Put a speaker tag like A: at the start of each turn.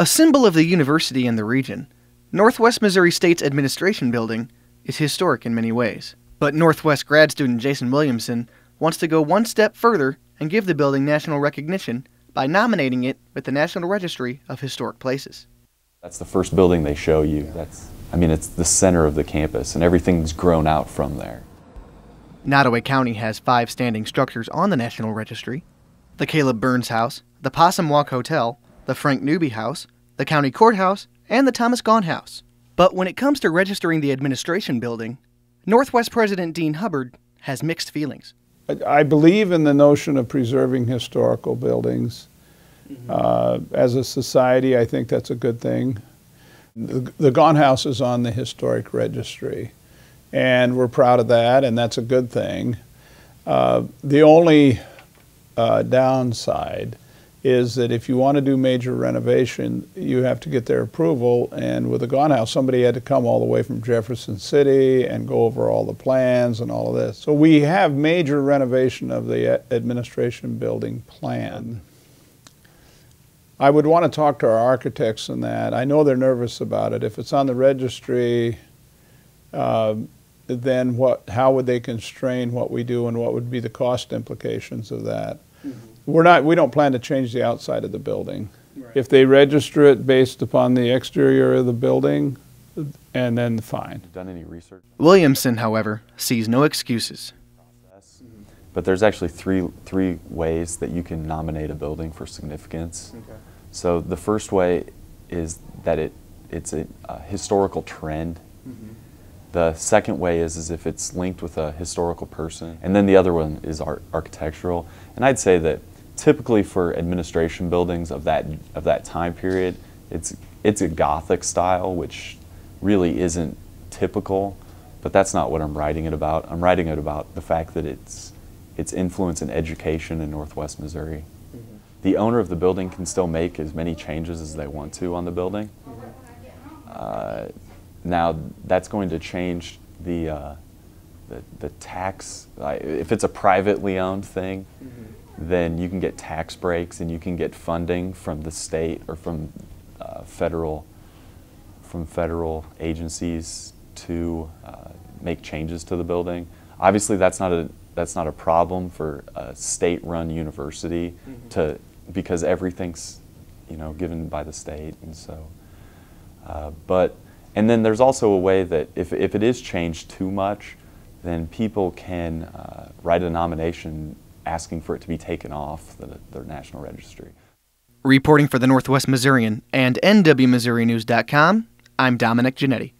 A: A symbol of the university and the region, Northwest Missouri State's administration building is historic in many ways. But Northwest grad student Jason Williamson wants to go one step further and give the building national recognition by nominating it with the National Registry of Historic Places.
B: That's the first building they show you. It's the center of the campus, and everything's grown out from there.
A: Nottoway County has 5 standing structures on the National Registry: the Caleb Burns House, the Possum Walk Hotel, the Frank Newby House, the County Courthouse, and the Thomas Gahn House. But when it comes to registering the administration building, Northwest President Dean Hubbard has mixed feelings.
C: I believe in the notion of preserving historical buildings. As a society, I think that's a good thing. The Gahn House is on the historic registry, and we're proud of that, and that's a good thing. The only downside is that if you want to do major renovation, you have to get their approval, and with the Gahn House, somebody had to come all the way from Jefferson City and go over all the plans and all of this. So we have major renovation of the administration building plan. I would want to talk to our architects on that. I know they're nervous about it. If it's on the registry, then how would they constrain what we do, and what would be the cost implications of that? We don't plan to change the outside of the building. Right. If they register it based upon the exterior of the building, and then fine.
B: Done any research?
A: Williamson, however, sees no excuses.
B: But there's actually three ways that you can nominate a building for significance. Okay. So the first way is that it's a historical trend. The second way is if it's linked with a historical person. And then the other one is architectural. And I'd say that typically for administration buildings of that time period, it's a Gothic style, which really isn't typical, but that's not what I'm writing it about. I'm writing it about the fact that its influence in education in Northwest Missouri. The owner of the building can still make as many changes as they want to on the building. Now that's going to change the tax. If it's a privately owned thing, then you can get tax breaks and you can get funding from the state or from federal agencies to make changes to the building. Obviously, that's not a problem for a state-run university because everything's given by the state, and so. And then there's also a way that if it is changed too much, then people can write a nomination asking for it to be taken off the National Registry.
A: Reporting for the Northwest Missourian and NWMSUnews.com, I'm DominicGenetti.